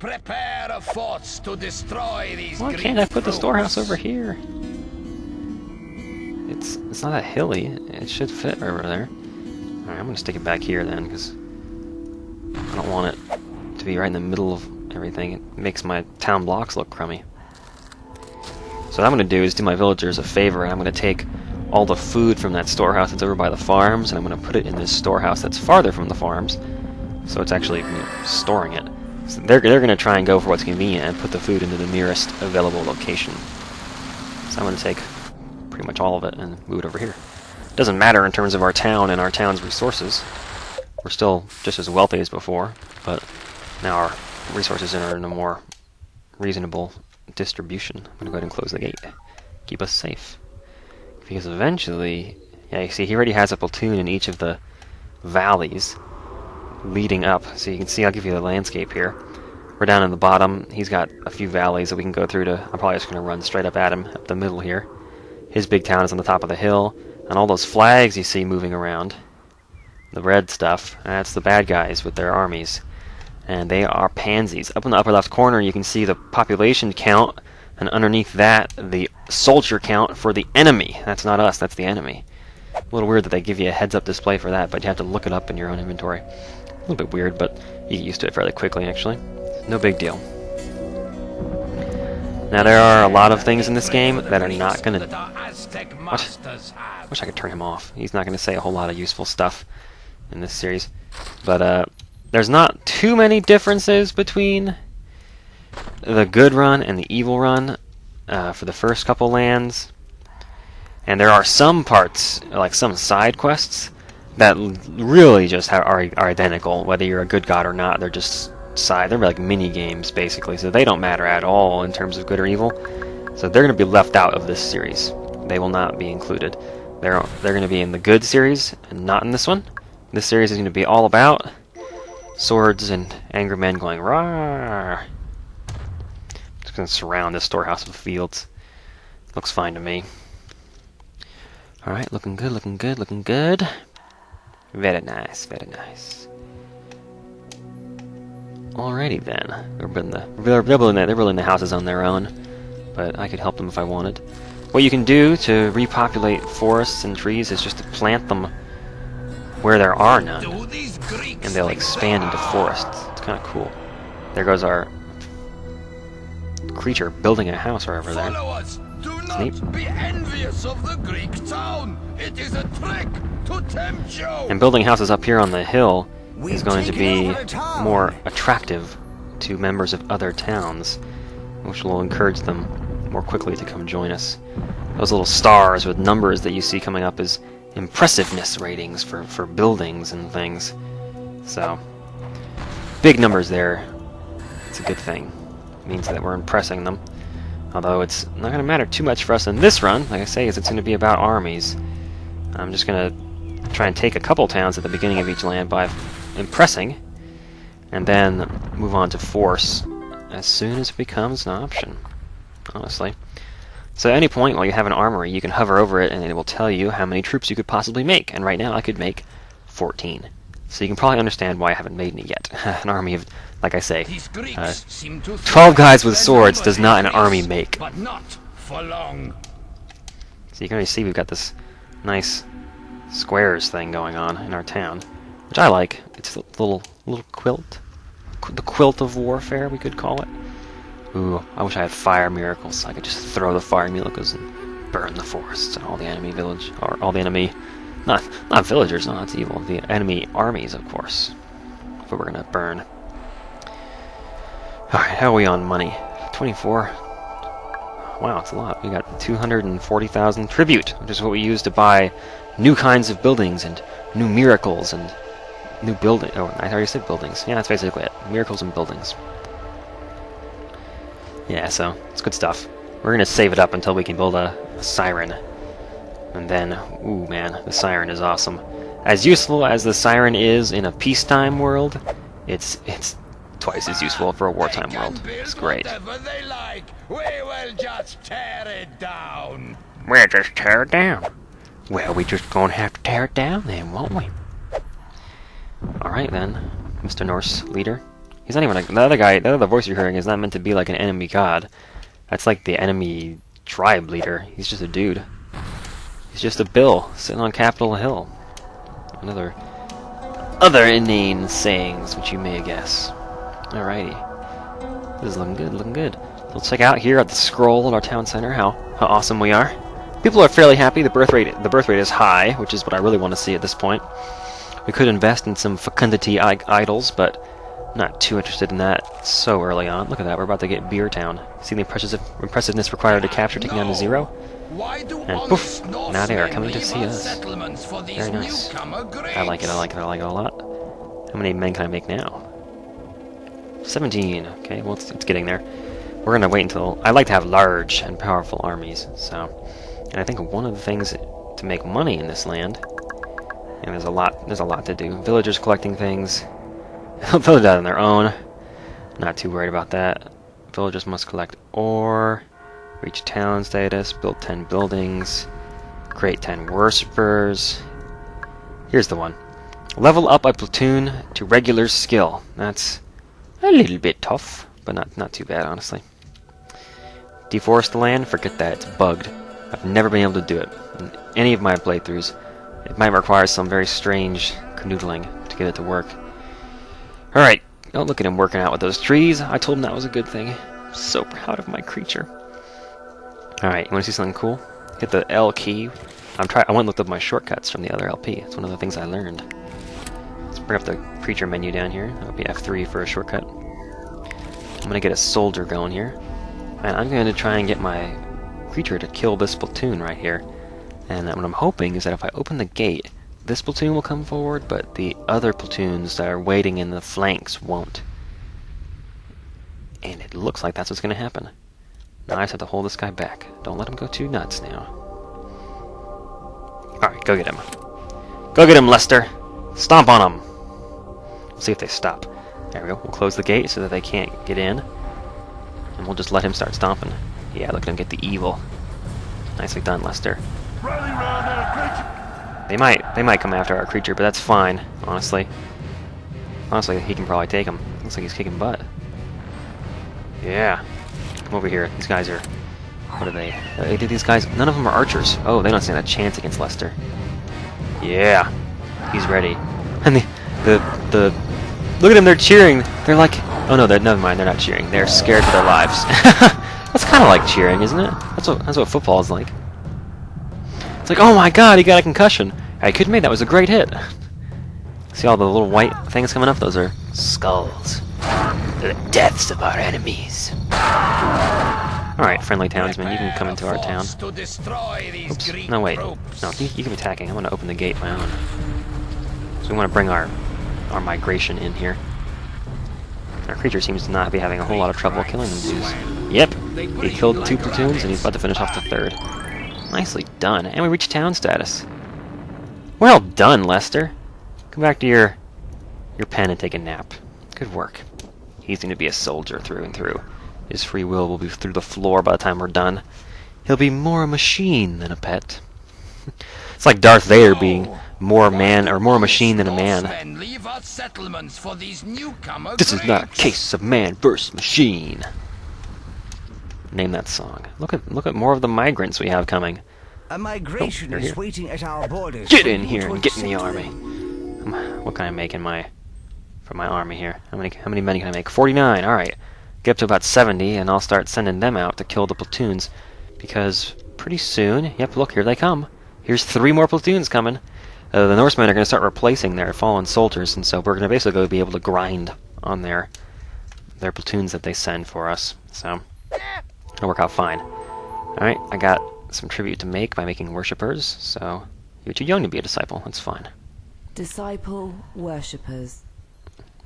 Prepare a force to destroy these Why Greek can't I put the troops. storehouse over here? It's not that hilly. It should fit over there. Alright, I'm gonna stick it back here then, because I don't want it to be right in the middle of everything. It makes my town blocks look crummy. So what I'm gonna do is do my villagers a favor, and I'm gonna take all the food from that storehouse that's over by the farms, and I'm gonna put it in this storehouse that's farther from the farms. So it's actually storing it. So they're gonna try and go for what's convenient and put the food into the nearest available location. So I'm gonna take pretty much all of it and move it over here. It doesn't matter in terms of our town and our town's resources. We're still just as wealthy as before, but now our resources are in a more reasonable distribution. I'm gonna go ahead and close the gate. Keep us safe. Because eventually, yeah, you see he already has a platoon in each of the valleys leading up. So you can see, I'll give you the landscape here. We're down in the bottom. He's got a few valleys that we can go through to... I'm probably just going to run straight up at him, up the middle here. His big town is on the top of the hill. And all those flags you see moving around, the red stuff, that's the bad guys with their armies. And they are pansies. Up in the upper left corner you can see the population count, and underneath that the soldier count for the enemy. That's not us, that's the enemy. A little weird that they give you a heads-up display for that, but you have to look it up in your own inventory. A little bit weird, but you get used to it fairly quickly, actually. No big deal. Now, there are a lot of things in this game that are not going to... What? I wish I could turn him off. He's not going to say a whole lot of useful stuff in this series. But there's not too many differences between the good run and the evil run for the first couple lands. And there are some parts, like some side quests, that really just are identical, whether you're a good god or not. They're just they're like mini games basically, so they don't matter at all in terms of good or evil. So they're going to be left out of this series. They will not be included. They're going to be in the good series and not in this one. This series is going to be all about swords and angry men going rawr. Just going to surround this storehouse with fields. Looks fine to me. Alright, looking good, looking good, looking good. Very nice, very nice. Alrighty then. They're building the houses on their own, but I could help them if I wanted. What you can do to repopulate forests and trees is just to plant them where there are none, and they'll expand into forests. It's kind of cool. There goes our creature building a house right over there. Do not be envious of the Greek town. It is a trick to tempt you. And building houses up here on the hill is going to be more attractive to members of other towns, which will encourage them more quickly to come join us. Those little stars with numbers that you see coming up is impressiveness ratings for buildings and things. So, big numbers there. It's a good thing. It means that we're impressing them. Although it's not going to matter too much for us in this run, like I say, is it's going to be about armies. I'm just going to try and take a couple towns at the beginning of each land by impressing, and then move on to force as soon as it becomes an option, honestly. So at any point while you have an armory, you can hover over it and it will tell you how many troops you could possibly make, and right now I could make 14. So you can probably understand why I haven't made any yet. An army of, like I say, 12 guys with swords does not an army make. But not for long. So you can already see we've got this nice squares thing going on in our town, which I like. It's a little quilt. The quilt of warfare, we could call it. Ooh, I wish I had fire miracles so I could just throw the fire miracles and burn the forests and all the enemy village, or all the enemy, not villagers, no, that's evil, the enemy armies, of course, if we were going to burn. Alright, how are we on money? 24. Wow, it's a lot. We got 240,000 tribute, which is what we use to buy new kinds of buildings and new miracles and new building. Oh, I already said buildings. Yeah, that's basically it. Miracles and buildings. Yeah, so it's good stuff. We're gonna save it up until we can build a siren, and then, ooh man, the siren is awesome. As useful as the siren is in a peacetime world, it's twice as useful for a wartime world. It's great. They like. We will just tear it down. We'll just tear it down. Well, we just gonna have to tear it down then, won't we? Alright then, Mr. Norse leader. He's not even the other guy. The other voice you're hearing is not meant to be like an enemy god. That's like the enemy tribe leader. He's just a dude. He's just a Bill sitting on Capitol Hill. Another other inane sayings, which you may guess. Alrighty. This is looking good, looking good. Let's check out here at the scroll at our town center how awesome we are. People are fairly happy. The birth rate is high, which is what I really want to see at this point. We could invest in some fecundity idols, but not too interested in that so early on. Look at that, we're about to get Beer Town. See the impressiveness required to capture taking down to 0? And poof, now they are coming to see us. Very nice. I like it, I like it, I like it a lot. How many men can I make now? 17. Okay, well, it's getting there. We're gonna wait until... I like to have large and powerful armies, so... And I think one of the things to make money in this land... And there's a lot to do. Villagers collecting things. They'll do that on their own. Not too worried about that. Villagers must collect ore, reach town status, build 10 buildings, create 10 worshippers. Here's the one. Level up a platoon to regular skill. That's a little bit tough, but not too bad, honestly. Deforest the land? Forget that. It's bugged. I've never been able to do it in any of my playthroughs. It might require some very strange canoodling to get it to work. Alright, don't look at him working out with those trees. I told him that was a good thing. I'm so proud of my creature. Alright, you want to see something cool? Hit the L key. I went and looked up my shortcuts from the other LP. It's one of the things I learned. Let's bring up the creature menu down here. That'll be F3 for a shortcut. I'm going to get a soldier going here. And I'm going to try and get my creature to kill this platoon right here. And what I'm hoping is that if I open the gate, this platoon will come forward, but the other platoons that are waiting in the flanks won't. And it looks like that's what's going to happen. Now I just have to hold this guy back. Don't let him go too nuts now. Alright, go get him. Go get him, Lester! Stomp on him! We'll see if they stop. There we go. We'll close the gate so that they can't get in. And we'll just let him start stomping. Yeah, look at him get the evil. Nicely done, Lester. They might come after our creature, but that's fine, honestly. Honestly, he can probably take him. Looks like he's kicking butt. Yeah. Come over here. These guys are... What are they? These guys... None of them are archers. Oh, they don't stand a chance against Lester. Yeah. He's ready. And the... Look at them, they're cheering! They're like... Oh no, never mind, they're not cheering. They're scared for their lives. That's kind of like cheering, isn't it? That's what football is like. It's like, oh my god, he got a concussion. I couldn't make that was a great hit. See all the little white things coming up? Those are skulls. They're the deaths of our enemies. Alright, friendly townsmen, you can come into our town. Oops. No, wait. No, you keep attacking. I'm going to open the gate my own. So we want to bring our migration in here. Our creature seems to not be having a whole lot of trouble killing them dudes. Yep, he killed 2 platoons and he's about to finish off the 3rd. Nicely done. And we reached town status. Well done, Lester. Come back to your pen and take a nap. Good work. He's going to be a soldier through and through. His free will be through the floor by the time we're done. He'll be more a machine than a pet. It's like Darth Vader being more man or more machine than a man. This is not a case of man versus machine. Name that song. Look at more of the migrants we have coming. A migration is waiting at our borders. Get in here and get in the army. What can I make for my army here? How many men can I make? 49. All right. Get up to about 70, and I'll start sending them out to kill the platoons, because pretty soon, yep, look, here they come. Here's 3 more platoons coming. The Norsemen are going to start replacing their fallen soldiers, and so we're going to basically be able to grind on their platoons that they send for us. So it'll work out fine. All right, I got some tribute to make by making worshippers. So you're too young to be a disciple. That's fine. Disciple worshippers.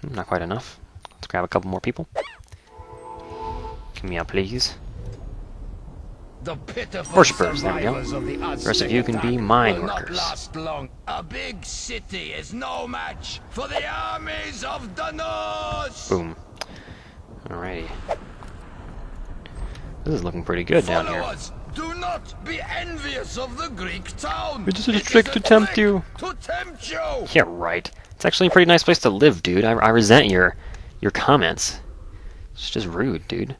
Not quite enough. Let's grab a couple more people. Come here, please. Worshippers, there we go. The rest of you can be mine workers. A big city is no match for the armies of the Norse. Boom. Alrighty. This is looking pretty good down here. Do not be envious of the Greek town. It's just a trick to tempt you. To tempt you. Yeah, right. It's actually a pretty nice place to live, dude. I resent your your comments. It's just rude, dude.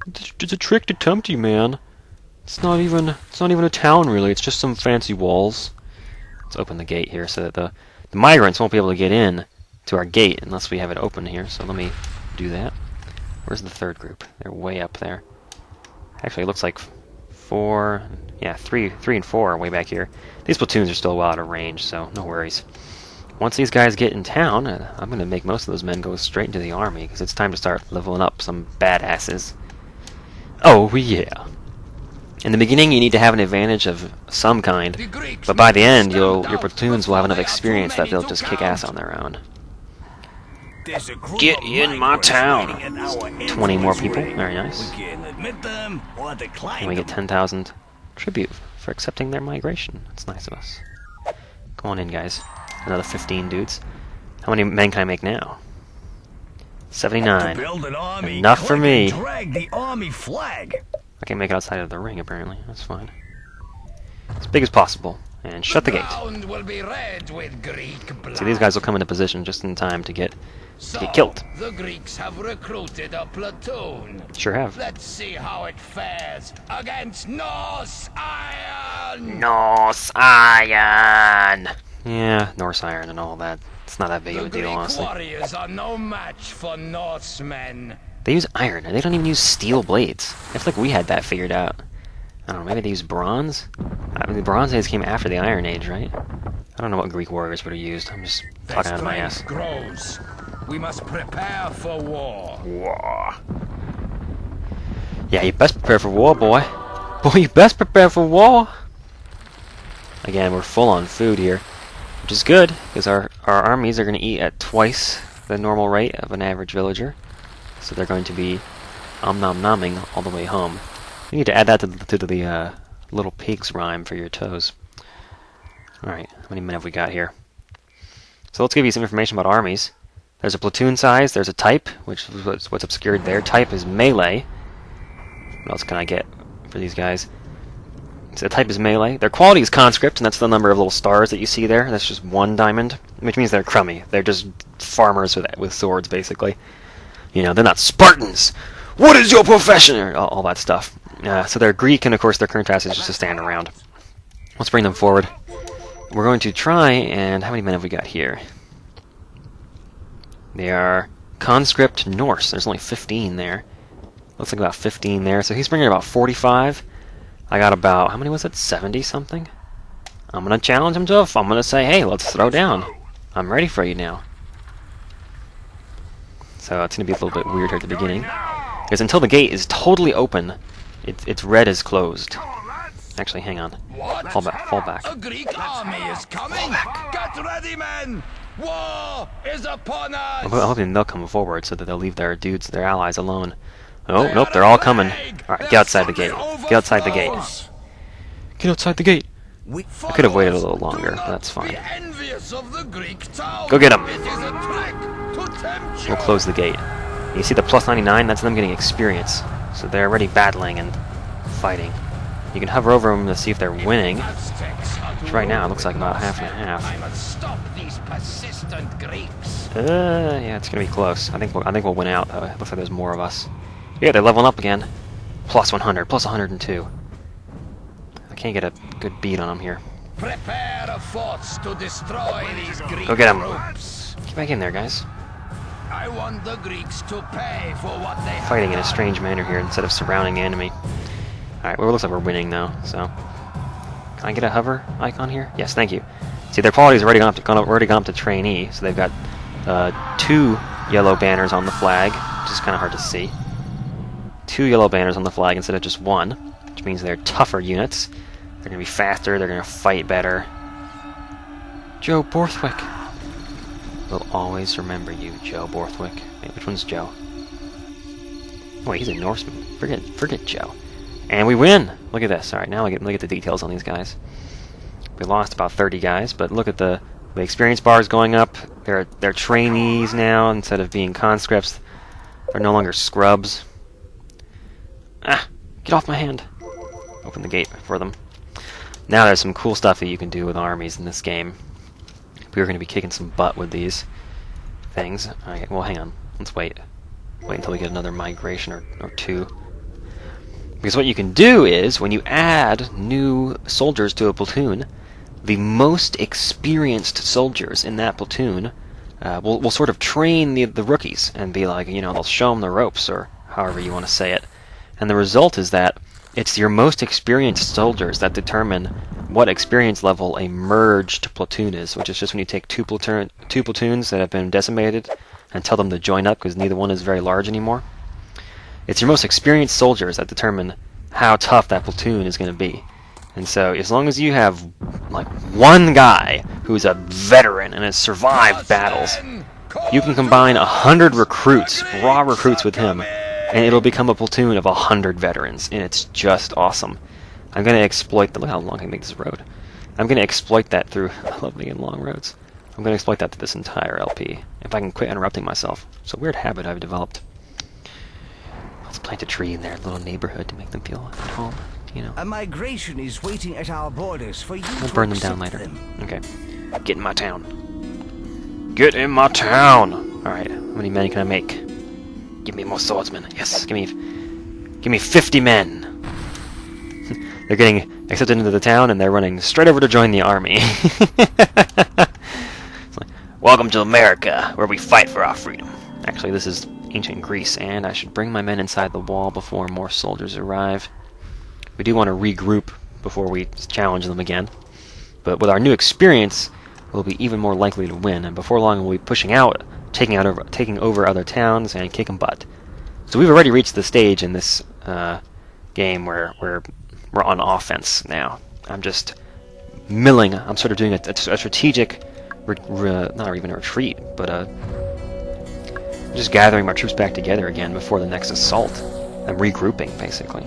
It's a trick to tempt you, man. It's not even a town, really. It's just some fancy walls. Let's open the gate here so that the migrants won't be able to get in to our gate unless we have it open here. So let me do that. Where's the third group? They're way up there. Actually, it looks like 4... Yeah, 3 and 4 are way back here. These platoons are still well out of range, so no worries. Once these guys get in town, I'm going to make most of those men go straight into the army, because it's time to start leveling up some badasses. Oh, yeah. In the beginning, you need to have an advantage of some kind, but by the end, your platoons will have enough experience that they'll just kick ass on their own. Get in my town! 20 more people, very nice. And we get 10,000 tribute for accepting their migration. That's nice of us. Come on in, guys. Another 15 dudes. How many men can I make now? 79. Enough for me. I can make it outside of the ring, apparently. That's fine. As big as possible. And shut the gate. See, these guys will come into position just in time to get killed. The Greeks have recruited a platoon. Sure have. Let's see how it fares against Norse Iron. Norse Iron! Yeah, Norse Iron and all that. It's not that big of a deal, honestly. The Greek warriors are no match for Norsemen. They use iron, and they don't even use steel blades. I feel like we had that figured out. I don't know, maybe they use bronze? I mean, the Bronze Age came after the Iron Age, right? I don't know what Greek warriors would have used. I'm just talking out of my ass. Grows. We must prepare for war. War. Yeah, you best prepare for war, boy. Boy, you best prepare for war. Again, we're full on food here, which is good, because our armies are going to eat at twice the normal rate of an average villager. So they're going to be om-nom-nomming all the way home. You need to add that to the Little Pigs rhyme for your toes. Alright, how many men have we got here? So let's give you some information about armies. There's a platoon size, there's a type, which is what's obscured there. Type is melee. What else can I get for these guys? So the type is melee. Their quality is conscript, and that's the number of little stars that you see there. That's just 1 diamond, which means they're crummy. They're just farmers with swords, basically. You know, they're not Spartans! What is your profession? Or all that stuff. So they're Greek, and of course their current task is just to stand around. Let's bring them forward. We're going to try, and how many men have we got here? They are conscript Norse. There's only 15 there. Looks like about 15 there. So he's bringing about 45. I got about, how many was it? 70 something? I'm going to challenge him to I'm going to say, hey, let's throw down. I'm ready for you now. So it's going to be a little bit weird here at the beginning. Because until the gate is totally open, its red is closed. Actually, hang on. Fall back, fall back. A Greek army is coming. Get ready, men. War is upon us. I'm hoping they'll come forward so that they'll leave their dudes, their allies alone. Oh, nope, they're all coming. Alright, get outside the gate. Get outside the gate. Get outside the gate. I could have waited a little longer, but that's fine. Go get them. We'll close the gate. You see the plus 99? That's them getting experience. So they're already battling and fighting. You can hover over them to see if they're winning. Which right now it looks like about half and half. Yeah, it's gonna be close. I think we'll win out though. It looks like there's more of us. Yeah, they're leveling up again. Plus 100, plus 102. I can't get a good beat on them here. Prepare a force to destroy these Greek Go get them. groups. Get back in there, guys. I want the Greeks to pay for what they have Fighting in a done. strange manner here instead of surrounding the enemy. Alright, well, it looks like we're winning though, so... Can I get a hover icon here? Yes, thank you. See, their quality's already gone up to trainee, so they've got 2 yellow banners on the flag, which is kind of hard to see. 2 yellow banners on the flag instead of just 1, which means they're tougher units. They're going to be faster, they're going to fight better. Joe Borthwick. We'll always remember you, Joe Borthwick. Wait, which one's Joe? Oh, wait, he's a Norseman. Forget Joe. And we win! Look at this. Alright, now look at the details on these guys. We lost about 30 guys, but look at the experience bars going up. They're trainees now instead of being conscripts. They're no longer scrubs. Ah! Get off my hand! Open the gate for them. Now there's some cool stuff that you can do with armies in this game. We're going to be kicking some butt with these things. Alright, well, hang on. Let's wait. Wait until we get another migration or two. Because what you can do is, when you add new soldiers to a platoon, the most experienced soldiers in that platoon will sort of train the rookies and be like, you know, they'll show them the ropes, or however you want to say it. And the result is that it's your most experienced soldiers that determine what experience level a merged platoon is, which is just when you take two platoons that have been decimated and tell them to join up because neither one is very large anymore. It's your most experienced soldiers that determine how tough that platoon is going to be. And so as long as you have like one guy who's a veteran and has survived battles, you can combine 100 recruits, raw recruits with him, and it'll become a platoon of 100 veterans, and it's just awesome. I'm going to exploit the... Look how long I can make this road. I'm going to exploit that through... I love making long roads. I'm going to exploit that to this entire LP, if I can quit interrupting myself. It's a weird habit I've developed. Let's plant a tree in their little neighborhood to make them feel at home, you know. A migration is waiting at our borders for you We'll to burn them down accept later. them. Okay. Get in my town. Get in my town! Alright, how many men can I make? Give me more swordsmen. Yes, give me 50 men. They're getting accepted into the town and they're running straight over to join the army. It's like, welcome to America, where we fight for our freedom. Actually, this is ancient Greece, and I should bring my men inside the wall before more soldiers arrive. We do want to regroup before we challenge them again. But with our new experience, we'll be even more likely to win, and before long we'll be pushing out, taking over other towns, and kicking butt. So we've already reached the stage in this game where we're on offense now. I'm just milling. I'm sort of doing a strategic, not even a retreat, but just gathering my troops back together again before the next assault. I'm regrouping, basically.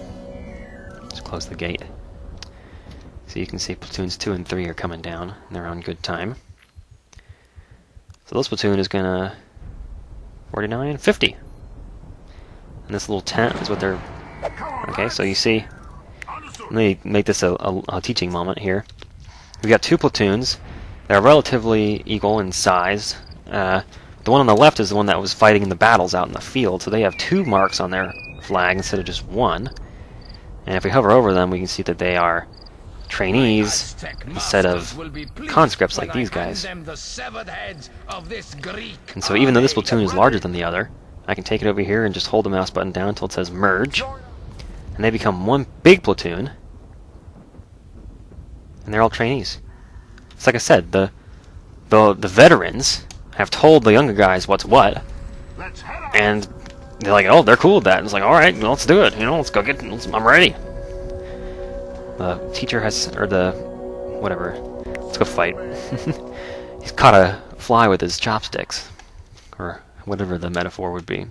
Just close the gate. So you can see platoons 2 and 3 are coming down, and they're on good time. So this platoon is gonna 49, 50. And this little tent is what they're... Okay, so you see... Let me make this a teaching moment here. We've got two platoons. They're relatively equal in size. The one on the left is the one that was fighting in the battles out in the field, so they have 2 marks on their flag instead of just 1. And if we hover over them, we can see that they are trainees instead of conscripts like these guys. And so even though this platoon is larger than the other, I can take it over here and just hold the mouse button down until it says merge, and they become one big platoon, and they're all trainees. It's like I said, the veterans have told the younger guys what's what, and they're like, oh, they're cool with that. And it's like, all right, well, let's do it. You know, let's go get. I'm ready. The teacher has, or the whatever. Let's go fight. He's caught a fly with his chopsticks, or whatever the metaphor would be.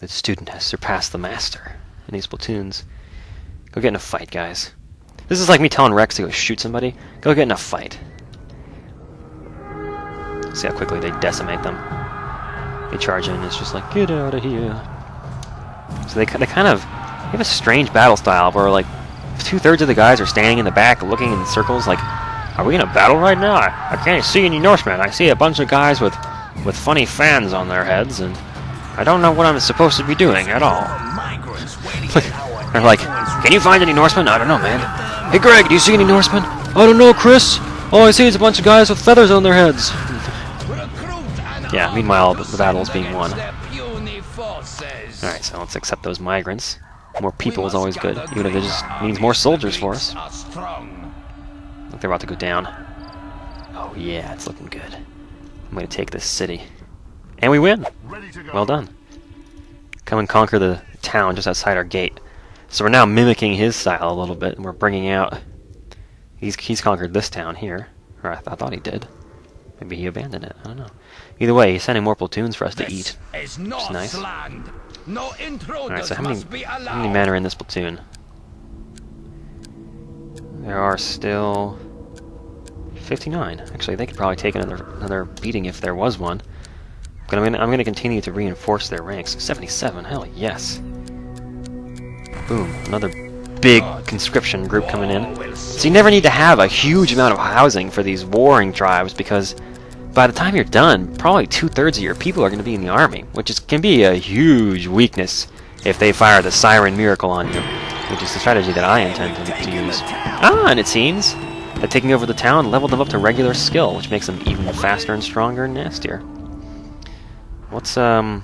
The student has surpassed the master in these platoons. Go get in a fight, guys. This is like me telling Rex to go shoot somebody. Go get in a fight. See how quickly they decimate them. They charge in, it's just like, get out of here. So they kind of have a strange battle style where, like, 2/3 of the guys are standing in the back looking in circles like, are we in a battle right now? I can't see any Norsemen. I see a bunch of guys with funny fans on their heads, and I don't know what I'm supposed to be doing at all. They're like, can you find any Norsemen? I don't know, man. Hey, Greg, do you see any Norsemen? I don't know, Chris. All I see is a bunch of guys with feathers on their heads. Yeah, meanwhile, the battle is being won. Alright, so let's accept those migrants. More people is always good, even if it just means more soldiers for us. Look, they're about to go down. Oh yeah, it's looking good. I'm going to take this city. And we win! Well done. Come and conquer the town just outside our gate. So we're now mimicking his style a little bit, and we're bringing out... He's conquered this town here. Or I thought he did. Maybe he abandoned it, I don't know. Either way, he's sending more platoons for us to eat. Which is nice. Alright, so how many men are in this platoon? There are still 59. Actually, they could probably take another beating if there was one. But I'm gonna continue to reinforce their ranks. 77, hell yes. Boom, another big conscription group coming in. So you never need to have a huge amount of housing for these warring tribes, because by the time you're done, probably 2/3 of your people are going to be in the army, which can be a huge weakness if they fire the Siren Miracle on you, which is the strategy that I intend to use. Ah, and it seems that taking over the town leveled them up to regular skill, which makes them even faster and stronger and nastier. What's, should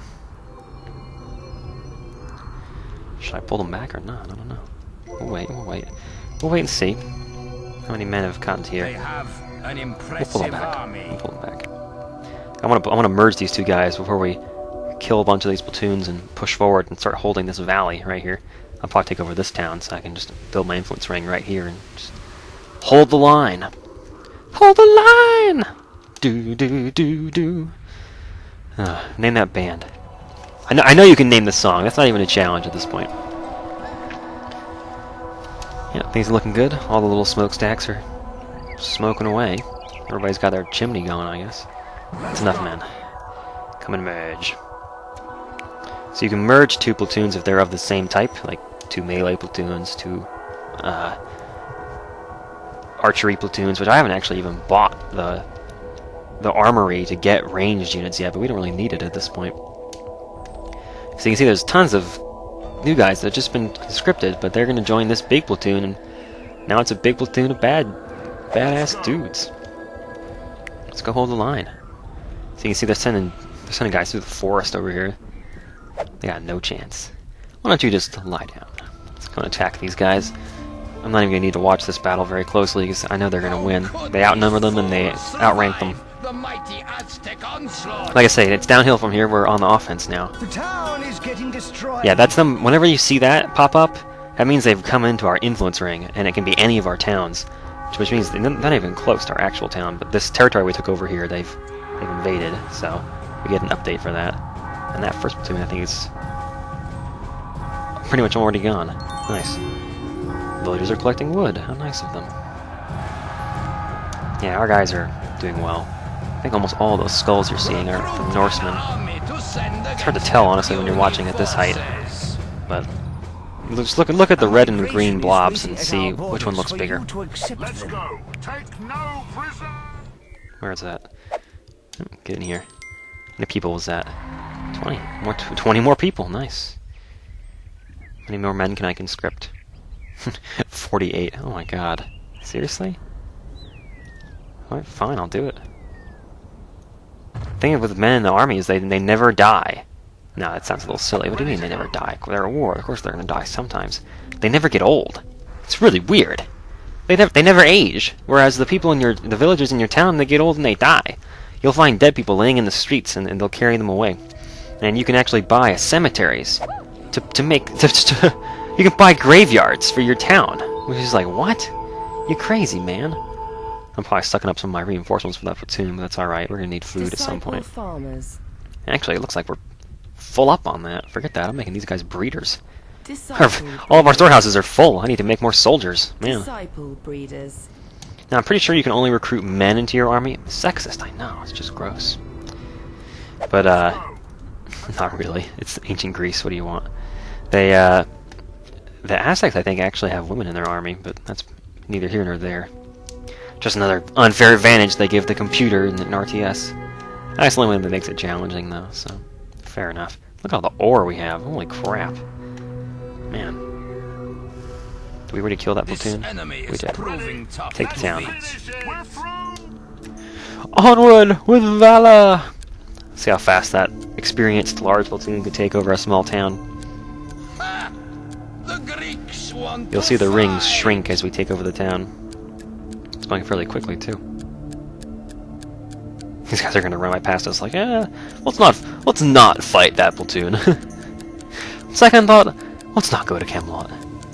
I pull them back or not? I don't know. We'll wait. We'll wait and see how many men have gotten to here. They have an We'll pull them impressive back. army. We'll pull them back. I want to merge these two guys before we kill a bunch of these platoons and push forward and start holding this valley right here. I'll probably take over this town so I can just build my influence ring right here and just hold the line. Hold the line! Do do do do. Name that band. I know you can name the song. That's not even a challenge at this point. Yeah, things are looking good. All the little smokestacks are smoking away. Everybody's got their chimney going, I guess. That's enough, men. Come and merge. So you can merge two platoons if they're of the same type, like two melee platoons, two archery platoons, which I haven't actually even bought the armory to get ranged units yet, but we don't really need it at this point. So you can see there's tons of new guys that have just been conscripted, but they're going to join this big platoon, and now it's a big platoon of badass dudes. Let's go hold the line. So you can see they're sending guys through the forest over here. They got no chance. Why don't you just lie down? Let's go and attack these guys. I'm not even going to need to watch this battle very closely because I know they're going to win. They outnumber them and they outrank them. The mighty Aztec onslaught. Like I say, it's downhill from here. We're on the offense now. The town is getting destroyed. Yeah, that's them. Whenever you see that pop up, that means they've come into our influence ring, and it can be any of our towns, which means they're not even close to our actual town. But this territory we took over here, they've invaded, so we get an update for that. And that first platoon, I think, is pretty much already gone. Nice. Villagers are collecting wood. How nice of them. Yeah, our guys are doing well. I think almost all those skulls you're seeing are from Norsemen. It's hard to tell, honestly, when you're watching at this height. But just look at the red and the green blobs and see which one looks bigger. Let's go. Where is that? Get in here. How many people was that? 20. 20 more people. Nice. How many more men can I conscript? 48. Oh my god. Seriously? Alright, fine, I'll do it. The thing with men in the army is they never die. No, that sounds a little silly. What do you mean they never die? They're at war. Of course they're going to die sometimes. They never get old. It's really weird. They never age. Whereas the people in the villagers in your town, they get old and they die. You'll find dead people laying in the streets and they'll carry them away. And you can actually buy cemeteries to make you can buy graveyards for your town. Which is like, what? You crazy, man. I'm probably sucking up some of my reinforcements for that platoon, but that's alright. We're going to need food at some point. Farmers. Actually, it looks like we're full up on that. Forget that. I'm making these guys breeders. Disciple All of our storehouses are full. I need to make more soldiers. Man. Disciple breeders. Now, I'm pretty sure you can only recruit men into your army. Sexist, I know. It's just gross. But, not really. It's ancient Greece. What do you want? The Aztecs, I think, actually have women in their army, but that's neither here nor there. Just another unfair advantage they give the computer in RTS. That's the only one that makes it challenging, though, so fair enough. Look at all the ore we have. Holy crap. Man. Did we already kill that platoon? We did. Take the town. Onward with valor! See how fast that experienced large platoon could take over a small town. You'll see the rings shrink as we take over the town. It's going fairly quickly, too. These guys are going to run right past us like, let's not fight that platoon. Second thought, let's not go to Camelot.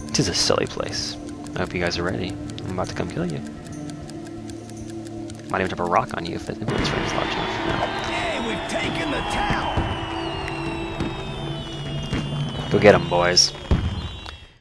It is a silly place. I hope you guys are ready. I'm about to come kill you. Might even drop a rock on you if the influence ring is large enough. No. Hey, we've taken the town. Go get them, boys.